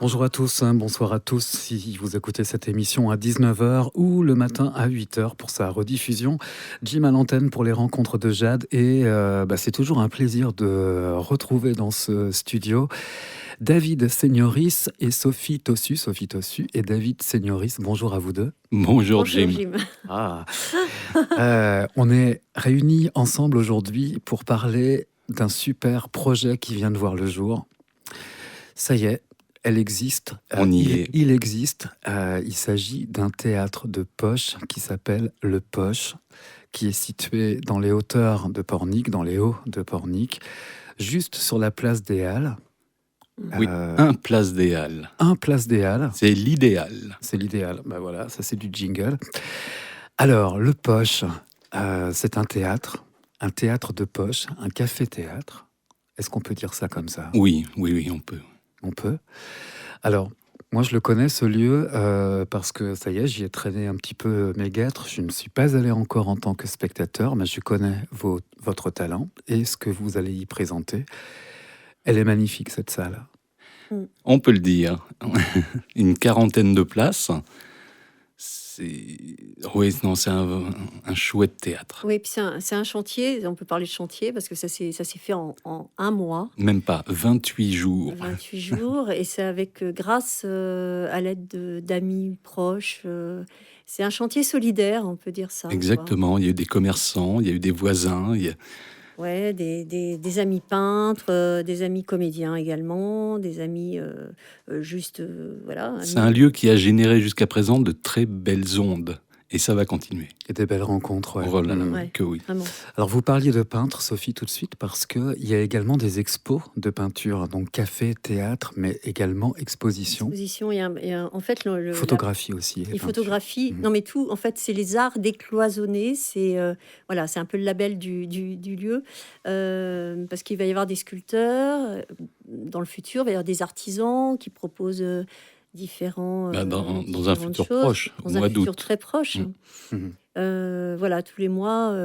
Bonjour à tous, bonsoir à tous. Si vous écoutez cette émission à 19 h ou le matin à 8 h pour sa rediffusion, Jim à l'antenne pour les rencontres de Jade. Et c'est toujours un plaisir de retrouver dans ce studio David Seignoris et Sophie Tossu. Sophie Tossu et David Seignoris. Bonjour à vous deux. Bonjour Bonjour Jim. Jim. On est réunis ensemble aujourd'hui pour parler d'un super projet qui vient de voir le jour. Ça y est. Elle existe. On y est. Il existe. Il s'agit d'un théâtre de poche qui s'appelle Le Poche, qui est situé dans les hauteurs de Pornic, dans les hauts de Pornic, juste sur la place des Halles. Oui, un place des Halles. Un place des Halles. C'est l'idéal. C'est l'idéal. Ben voilà, ça c'est du jingle. Alors, Le Poche, c'est un théâtre de poche, un café-théâtre. Est-ce qu'on peut dire ça comme ça ? Oui, on peut. On peut. Alors, moi, je le connais, ce lieu, parce que, ça y est, j'y ai traîné un petit peu mes guêtres. Je ne suis pas allé encore en tant que spectateur, mais je connais votre talent et ce que vous allez y présenter. Elle est magnifique, cette salle. On peut le dire. Une quarantaine de places. Oui, non, c'est un chouette théâtre. Oui, puis c'est un chantier, on peut parler de chantier parce que ça s'est fait en un mois. Même pas, 28 jours. 28 jours, et c'est grâce à l'aide d'amis proches. C'est un chantier solidaire, on peut dire ça. Exactement, il y a eu des commerçants, il y a eu des voisins. Ouais, des amis peintres, des amis comédiens également, des amis voilà. C'est un lieu qui a généré jusqu'à présent de très belles ondes. Et ça va continuer. Et des belles rencontres, ouais. Oh là là, que oui. Vraiment. Alors, vous parliez de peintre, Sophie, tout de suite, parce qu'il y a également des expos de peinture, donc café, théâtre, mais également exposition. Exposition, en fait... Photographie aussi. Et photographie, non mais tout, en fait, c'est les arts décloisonnés, c'est voilà, c'est un peu le label du lieu, parce qu'il va y avoir des sculpteurs, dans le futur, il va y avoir des artisans qui proposent... différents dans un futur proche, au mois d'août. Très proche. Voilà, tous les mois,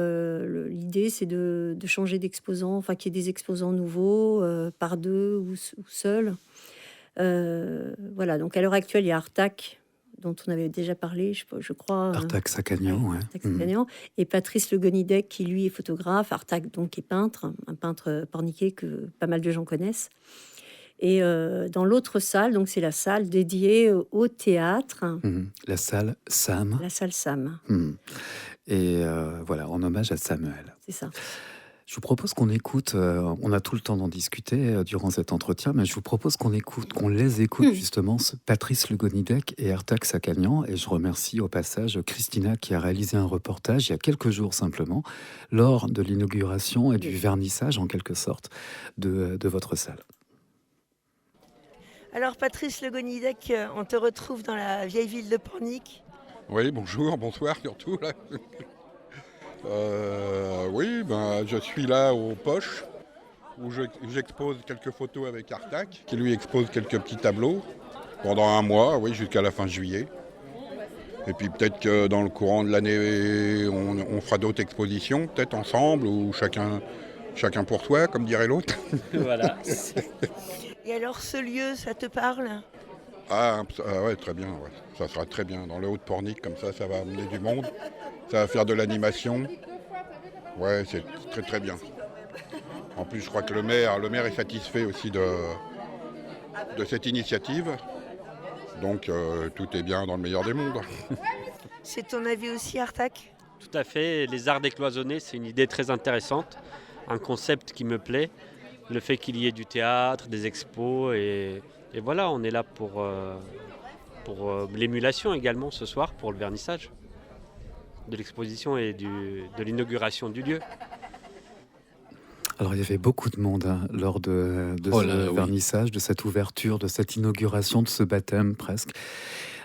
l'idée c'est de changer d'exposant, enfin qu'il y ait des exposants nouveaux, par deux ou seuls. Voilà, donc à l'heure actuelle, il y a Artac, dont on avait déjà parlé, je crois. Artac Sakagnan, ouais. Artac Sakagnan, et Patrice Le Gonidec, qui lui est photographe. Artac, donc, est peintre, un peintre porniquais que pas mal de gens connaissent. Et dans l'autre salle, donc c'est la salle dédiée au théâtre. La salle Sam. La salle Sam. Et voilà, en hommage à Samuel. C'est ça. Je vous propose qu'on écoute, on a tout le temps d'en discuter durant cet entretien, mais je vous propose qu'on les écoute justement, Patrice Le Gonidec et Artac Sakagnan. Et je remercie au passage Christina qui a réalisé un reportage il y a quelques jours simplement, lors de l'inauguration et du vernissage en quelque sorte de votre salle. Alors Patrice Le Gonidec, on te retrouve dans la vieille ville de Pornic. Oui, bonjour, bonsoir surtout. Là. Je suis là aux Poches, où j'expose quelques photos avec Artac, qui lui expose quelques petits tableaux pendant un mois, oui, jusqu'à la fin juillet. Et puis peut-être que dans le courant de l'année, on fera d'autres expositions, peut-être ensemble, ou chacun pour soi, comme dirait l'autre. Voilà. Et alors ce lieu, ça te parle ? Ouais, très bien, ouais. Ça sera très bien. Dans le Haut-de-Pornic, comme ça va amener du monde. Ça va faire de l'animation. Ouais, c'est très très bien. En plus, je crois que le maire est satisfait aussi de cette initiative. Donc, tout est bien dans le meilleur des mondes. C'est ton avis aussi, Artac ? Tout à fait. Les arts décloisonnés, c'est une idée très intéressante. Un concept qui me plaît. Le fait qu'il y ait du théâtre, des expos. Et voilà, on est là pour l'émulation également ce soir, pour le vernissage de l'exposition et de l'inauguration du lieu. Alors il y avait beaucoup de monde lors de ce vernissage, de cette ouverture, de cette inauguration, de ce baptême presque.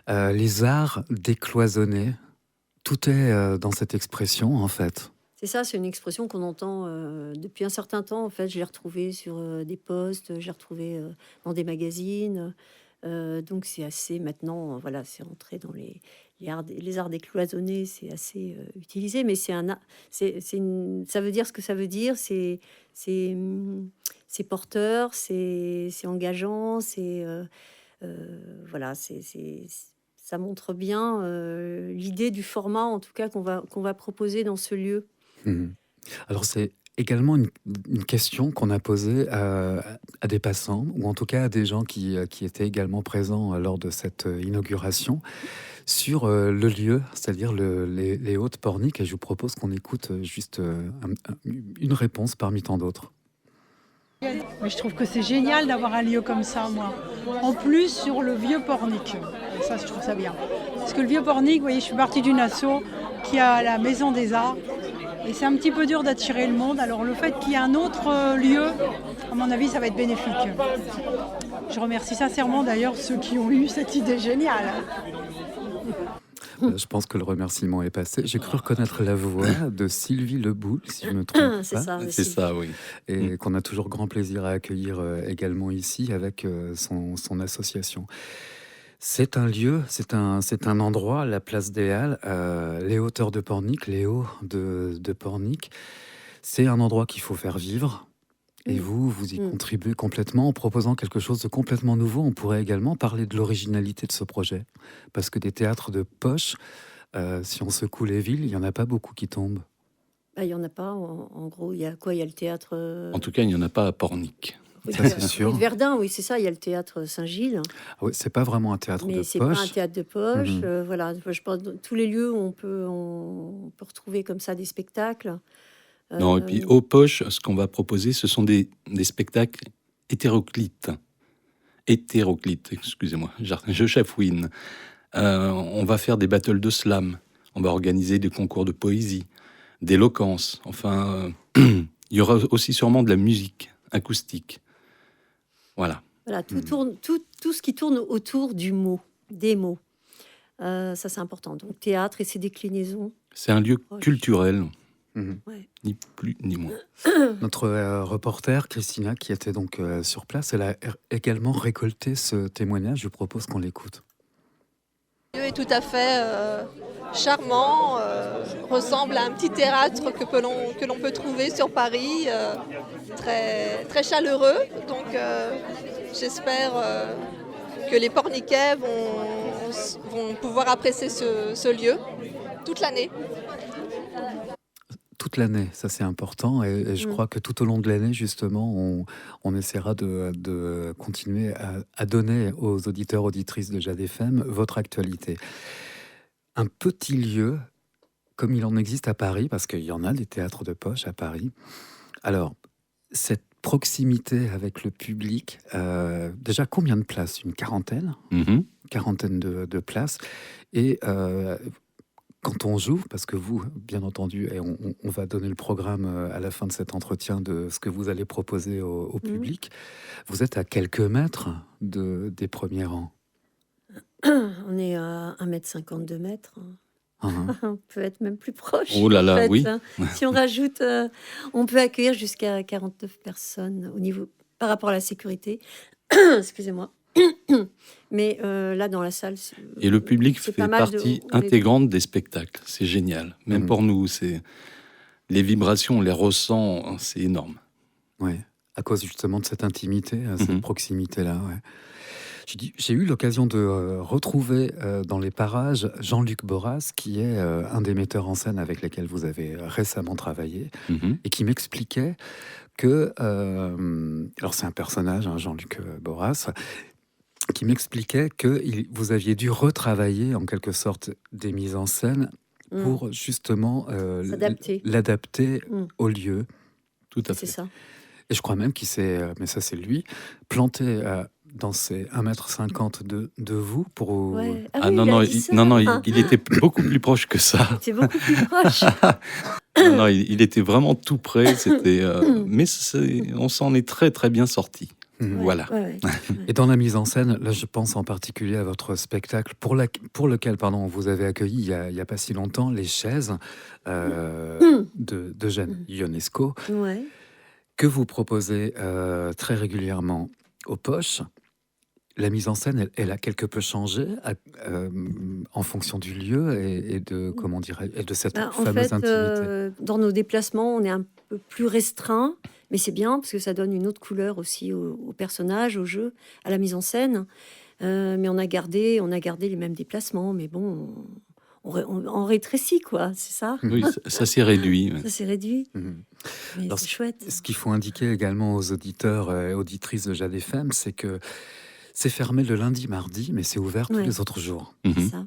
Les arts décloisonnés, tout est dans cette expression en fait. C'est ça, c'est une expression qu'on entend depuis un certain temps. En fait, je l'ai retrouvée sur des posts, je l'ai retrouvée dans des magazines. Donc c'est assez maintenant, voilà, c'est entré dans les arts décloisonnés, c'est assez utilisé, mais ça veut dire ce que ça veut dire. C'est porteur, c'est engageant, Voilà, ça montre bien l'idée du format, en tout cas, qu'on va proposer dans ce lieu. Mhm. Alors, c'est également une question qu'on a posée à des passants, ou en tout cas à des gens qui étaient également présents lors de cette inauguration, sur le lieu, c'est-à-dire les Hautes Porniques. Et je vous propose qu'on écoute juste une réponse parmi tant d'autres. Mais je trouve que c'est génial d'avoir un lieu comme ça, moi. En plus, sur le vieux Pornic. Ça, je trouve ça bien. Parce que le vieux Pornic, vous voyez, je suis partie d'une asso qui a la Maison des Arts. Et c'est un petit peu dur d'attirer le monde. Alors le fait qu'il y ait un autre lieu, à mon avis, ça va être bénéfique. Je remercie sincèrement d'ailleurs ceux qui ont eu cette idée géniale. Je pense que le remerciement est passé. J'ai cru reconnaître la voix de Sylvie Leboul, si je ne me trompe C'est pas, ça, C'est aussi. ça, oui. et qu'on a toujours grand plaisir à accueillir également ici avec son association. C'est un lieu, c'est un endroit, la place des Halles, les hauteurs de Pornic, les hauts de Pornic. C'est un endroit qu'il faut faire vivre. Et Mm. vous y Mm. contribuez complètement en proposant quelque chose de complètement nouveau. On pourrait également parler de l'originalité de ce projet. Parce que des théâtres de poche, si on secoue les villes, il n'y en a pas beaucoup qui tombent. Bah, il n'y en a pas. En gros, il y a quoi? Il y a le théâtre. En tout cas, il n'y en a pas à Pornic. Oui, Ça, c'est sûr. oui, de Verdun, oui, c'est ça. Il y a le théâtre Saint-Gilles. Ah ouais, c'est pas vraiment un théâtre de Mais c'est pas un poche. théâtre de poche. Mhm. Voilà, je pense dans tous les lieux où on peut retrouver comme ça des spectacles. Non, et puis Euh, aux poches, ce qu'on va proposer, ce sont des spectacles hétéroclites. Hétéroclites, excusez-moi, je chafouine. On va faire des battles de slam. On va organiser des concours de poésie, d'éloquence. Enfin, il y aura aussi sûrement de la musique acoustique. Voilà. voilà, tout Mhm. tourne, tout ce qui tourne autour du mot, des mots. Ça, c'est important. Donc, théâtre et ses déclinaisons. C'est un lieu Proche. culturel, Mhm. ni plus ni moins. Notre reporter, Christina, qui était donc sur place, elle a également récolté ce témoignage. Je propose qu'on l'écoute. Le lieu est tout à fait charmant, ressemble à un petit théâtre que l'on peut trouver sur Paris, très, très chaleureux. Donc j'espère que les Porniquais vont pouvoir apprécier ce lieu toute l'année. Toute l'année, ça c'est important. Et je Mm. crois que tout au long de l'année, justement, on essaiera de continuer à donner aux auditeurs, auditrices de Jade FM votre actualité. Un petit lieu, comme il en existe à Paris, parce qu'il y en a des théâtres de poche à Paris. Alors, cette proximité avec le public, déjà combien de places? Une quarantaine? Mhm. Quarantaine de places. Et quand on joue, parce que vous, bien entendu, et on va donner le programme à la fin de cet entretien de ce que vous allez proposer au Mhm. public, vous êtes à quelques mètres des premiers rangs. On est à 1,50 m, 2 mètres. Hein, On peut être même plus proche. Oh là en là, fait, oui. hein. Si on rajoute, on peut accueillir jusqu'à 49 personnes au niveau, par rapport à la sécurité. Excusez-moi. Mais là, dans la salle, Et le public c'est fait pas mal de- partie on est- intégrante des spectacles. C'est génial. Même Mhm. pour nous, les vibrations, on les ressent, c'est énorme. ouais, à cause justement de cette intimité, cette Mhm. proximité-là. Ouais. J'ai eu l'occasion de retrouver dans les parages Jean-Luc Borras, qui est un des metteurs en scène avec lesquels vous avez récemment travaillé, Mhm. et qui m'expliquait que, alors c'est un personnage, hein, Jean-Luc Borras, qui m'expliquait que vous aviez dû retravailler en quelque sorte des mises en scène Mm. pour justement S'adapter. l'adapter Mm. au lieu. Tout à C'est fait. ça. Et je crois même qu'il s'est, mais ça c'est lui, planté dans ces 1,50 m de vous pour... Ouais. Ah oui, non, il a non, dit ça. non, non, il était beaucoup plus proche que ça. C'est beaucoup plus proche. Non, non, il était vraiment tout près. C'était, mais on s'en est très très bien sorti. Mhm. Ouais, Voilà. ouais, ouais. Et dans la mise en scène, là je pense en particulier à votre spectacle pour lequel pardon, vous avez accueilli il y a pas si longtemps les chaises de Jeanne Ionesco, Ouais. que vous proposez très régulièrement aux poches. La mise en scène, elle a quelque peu changé en fonction du lieu et de, comment dirais, et de cette Bah, en fameuse fait, intimité. dans nos déplacements, on est un peu plus restreint, Mais c'est bien parce que ça donne une autre couleur aussi au personnage, au jeu, à la mise en scène. Mais on a gardé les mêmes déplacements. Mais bon, on rétrécit, quoi, c'est ça? Oui, ça s'est réduit. Ça s'est réduit, Mhm. mais Alors, c'est chouette. ce qu'il faut indiquer également aux auditeurs et auditrices de Jade FM, c'est que c'est fermé le lundi, mardi, mais c'est ouvert tous Ouais. les autres jours. C'est Mhm. ça.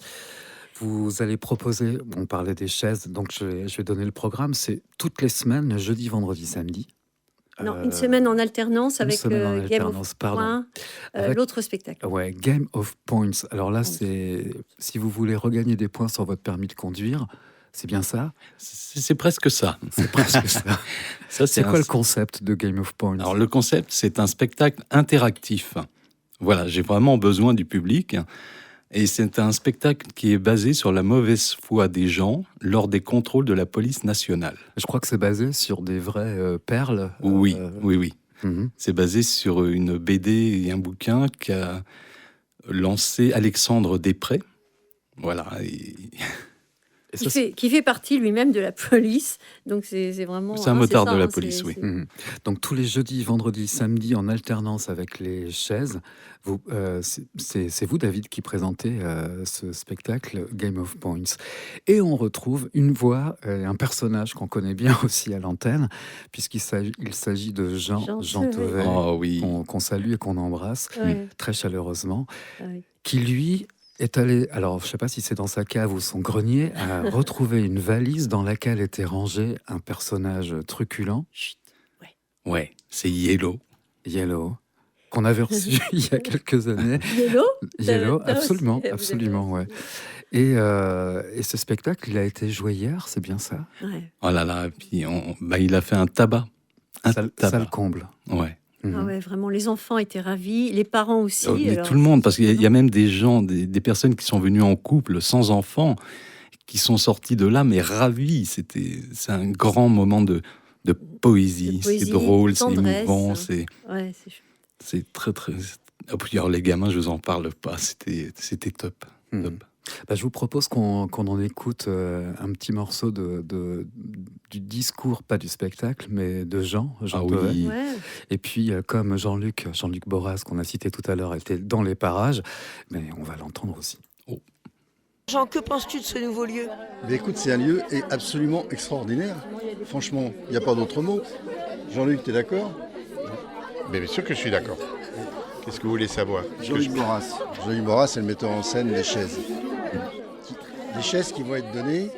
Vous allez proposer, on parlait des chaises, donc je vais donner le programme, c'est toutes les semaines, jeudi, vendredi, samedi. Non, une semaine en alternance une avec semaine en Game of alternance, pardon. Points, Avec- l'autre spectacle. Ouais, Game of Points. Alors là, Points. c'est si vous voulez regagner des points sur votre permis de conduire, c'est bien ça? C'est presque ça. C'est presque ça. Ça, C'est quoi le concept de Game of Points? Alors le concept, c'est un spectacle interactif. Voilà, j'ai vraiment besoin du public. Et c'est un spectacle qui est basé sur la mauvaise foi des gens lors des contrôles de la police nationale. Je crois que c'est basé sur des vraies perles. Oui, oui. Mhm. C'est basé sur une BD et un bouquin qu'a lancé Alexandre Després. Voilà. Et ça, Qui fait partie lui-même de la police. Donc c'est vraiment. C'est un motard ça, de la hein, police, oui. Mhm. Donc tous les jeudis, vendredis, samedis en alternance avec les chaises. C'est vous, David, qui présentez ce spectacle Game of Points. Et on retrouve une voix, un personnage qu'on connaît bien aussi à l'antenne, puisqu'il s'agit de Jean Jean Thevet, Oh oui. qu'on salue et qu'on embrasse Ouais, très chaleureusement, ouais. qui lui est allé, alors je ne sais pas si c'est dans sa cave ou son grenier, à retrouver une valise dans laquelle était rangé un personnage truculent, Chut. Ouais, c'est Yellow. Yellow, qu'on avait reçu il y a quelques années. Yellow Yellow, T'as aussi- absolument, vous avez absolument, ouais. aussi. Et ce spectacle, il a été joué hier, c'est bien ça? Ouais. Oh là là, et puis il a fait un tabac. Un Ça le tabac. comble. Ouais. Mhm. Ah ouais, vraiment, les enfants étaient ravis, les parents aussi. Mais alors, tout le monde, parce qu'il y a même des gens, des personnes qui sont venues en couple sans enfants, qui sont sortis de là, mais ravis. C'est un grand moment de poésie. De poésie, C'est drôle, de c'est tendresse. émouvant, Ouais, c'est chouette. c'est très, très. Ah, puis alors, les gamins, je vous en parle pas. C'était top. Mhm. Top. Bah, je vous propose qu'on en écoute un petit morceau du discours, pas du spectacle, mais de Jean Ah Thevet. oui. Ouais. Et puis, comme Jean-Luc Borras, qu'on a cité tout à l'heure, était dans les parages, mais on va l'entendre aussi. Jean, que penses-tu de ce nouveau lieu? Mais écoute, c'est un lieu absolument extraordinaire. Franchement, il n'y a pas d'autre mot. Jean-Luc, tu es d'accord? Mais bien sûr que je suis d'accord. Qu'est-ce que vous voulez savoir? Jean-Luc Borras. Jean-Luc Borras, c'est le metteur en scène des chaises. Les chaises qui vont être données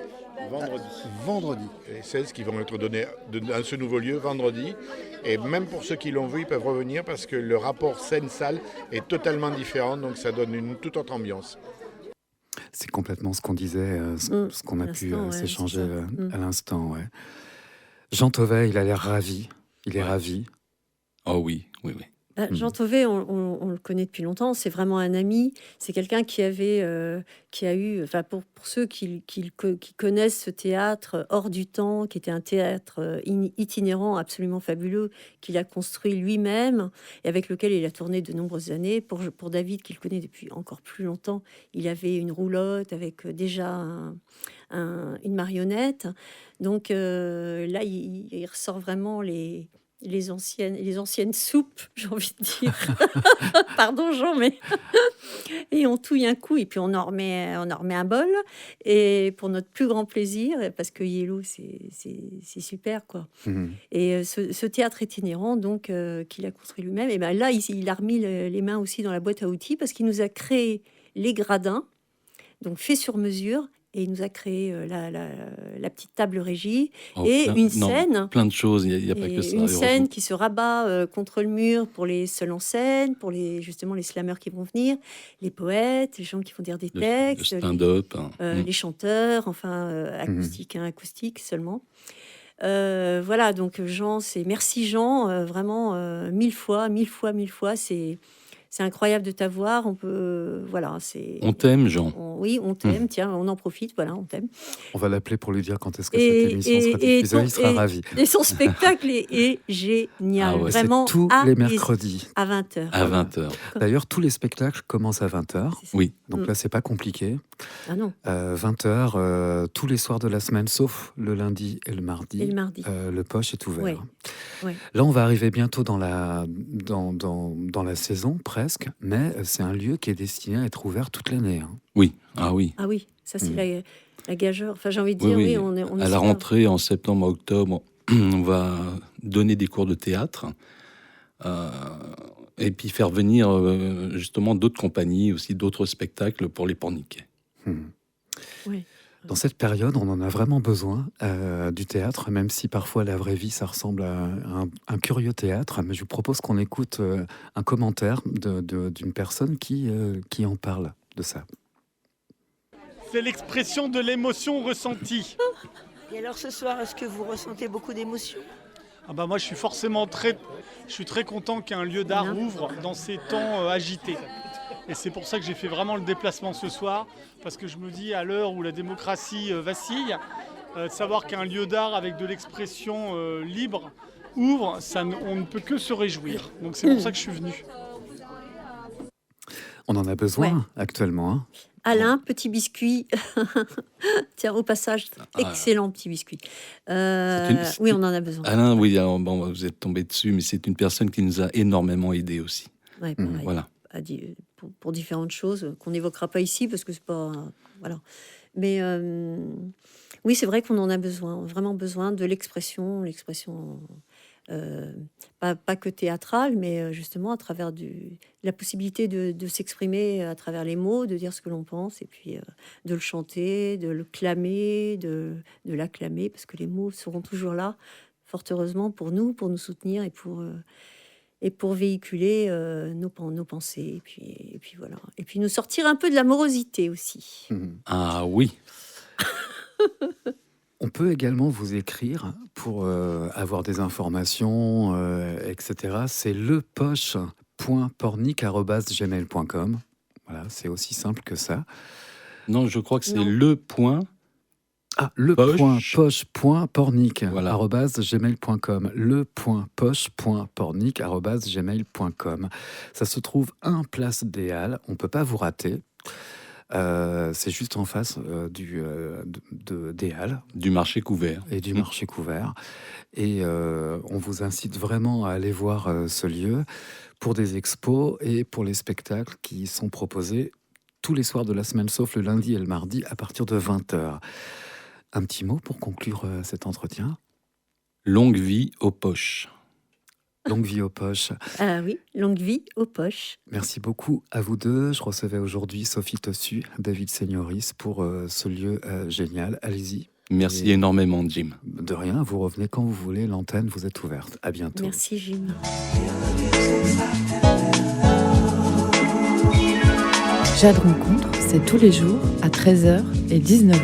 vendredi. Les 16 qui vont être donnés dans ce nouveau lieu vendredi. Et même pour ceux qui l'ont vu, ils peuvent revenir parce que le rapport scène-salle est totalement différent. Donc ça donne une toute autre ambiance. C'est complètement ce qu'on disait, ce qu'on a à pu l'instant, ouais, s'échanger c'est ça. à l'instant. Ouais. Jean Thevet, il a l'air ravi. Il est Ouais. ravi. Oh oui, oui, oui. Bah, Jean Thevet, on le connaît depuis longtemps, c'est vraiment un ami. C'est quelqu'un qui a eu, enfin pour ceux qui connaissent ce théâtre hors du temps, qui était un théâtre itinérant absolument fabuleux, qu'il a construit lui-même et avec lequel il a tourné de nombreuses années. Pour David, qui le connaît depuis encore plus longtemps, il avait une roulotte avec déjà une marionnette. Donc là, il ressort vraiment les anciennes soupes, j'ai envie de dire. Pardon Jean, mais et on touille un coup et puis on en remet un bol et pour notre plus grand plaisir, parce que Yellow c'est super quoi. Mhm. Et ce théâtre itinérant donc qu'il a construit lui-même, et ben là il a remis les mains aussi dans la boîte à outils parce qu'il nous a créé les gradins, donc fait sur mesure. Et il nous a créé la petite table régie Oh, et une non, scène. plein de choses, il n'y a pas Et que ça. une heureusement. scène qui se rabat contre le mur pour les seuls en scène, pour justement les slammeurs qui vont venir, les poètes, les gens qui vont dire des Le textes, stand-up. Hein. les chanteurs, enfin acoustique seulement. Voilà, donc Jean, merci Jean, vraiment mille fois, c'est incroyable de t'avoir. On peut, voilà, c'est. On t'aime, Jean. Oui, on t'aime. Tiens, on en profite. Voilà, on t'aime. On va l'appeler pour lui dire quand est-ce que cette émission sera diffusée. Il sera ravi. Et son spectacle est génial. Ah ouais. Vraiment. C'est tous les mercredis. À 20h. À 20h. D'ailleurs, tous les spectacles commencent à 20h. Oui. Donc là, c'est pas compliqué. Ah non. 20h, tous les soirs de la semaine, sauf le lundi et le mardi. Et le mardi. Le poche est ouvert. Ouais. Ouais. Là, on va arriver bientôt dans la saison, presque, mais c'est un lieu qui est destiné à être ouvert toute l'année. Hein. Oui, ah oui. Ah oui, ça c'est la gageure. Enfin, j'ai envie de Oui, dire, oui. on est À la rentrée, en septembre, octobre, on va donner des cours de théâtre et puis faire venir justement d'autres compagnies, aussi d'autres spectacles pour les Porniquais. Oui. Dans cette période, on en a vraiment besoin du théâtre, même si parfois la vraie vie, ça ressemble à un curieux théâtre. Mais je vous propose qu'on écoute un commentaire d'une personne qui en parle de ça. C'est l'expression de l'émotion ressentie. Et alors ce soir, est-ce que vous ressentez beaucoup d'émotions? Ah bah moi, je suis très content qu'un lieu d'art ouvre dans ces temps agités. Et c'est pour ça que j'ai fait vraiment le déplacement ce soir, parce que je me dis, à l'heure où la démocratie vacille, de savoir qu'un lieu d'art avec de l'expression libre ouvre, on ne peut que se réjouir. Donc c'est pour ça que je suis venu. On en a besoin actuellement. Hein. Alain, petit biscuit. Tiens, au passage, excellent petit biscuit. Oui, on en a besoin. Alain, oui, alors, bon, vous êtes tombé dessus, mais c'est une personne qui nous a énormément aidés aussi. Ouais, voilà. Pour différentes choses qu'on n'évoquera pas ici parce que c'est pas voilà. Mais oui, c'est vrai qu'on en a besoin, vraiment besoin de l'expression pas que théâtrale, mais justement à travers la possibilité de s'exprimer à travers les mots, de dire ce que l'on pense et puis de le chanter, de le clamer, de l'acclamer parce que les mots seront toujours là, fort heureusement pour nous soutenir et pour véhiculer nos pensées, et puis voilà. Et puis nous sortir un peu de la morosité aussi. Ah oui. On peut également vous écrire pour avoir des informations, etc. C'est lepoche.pornic@gmail.com. Voilà, c'est aussi simple que ça. Non, je crois que c'est le point... Ah, le.poche.pornic voilà. @gmail.com. le.poche.pornic@gmail.com. Ça se trouve 1 place des Halles. On ne peut pas vous rater. C'est juste en face des Halles. Du marché couvert. Et du marché couvert. Et on vous incite vraiment à aller voir ce lieu pour des expos et pour les spectacles qui sont proposés tous les soirs de la semaine, sauf le lundi et le mardi, à partir de 20h. Un petit mot pour conclure cet entretien. Longue vie aux poches. Longue vie aux poches. Ah oui, longue vie aux poches. Merci beaucoup à vous deux. Je recevais aujourd'hui Sophie Tossu, David Signoris pour ce lieu génial. Allez-y. Merci énormément, Jim. De rien, vous revenez quand vous voulez. L'antenne vous est ouverte. À bientôt. Merci, Jim. Jade Rencontre, c'est tous les jours à 13h et 19h.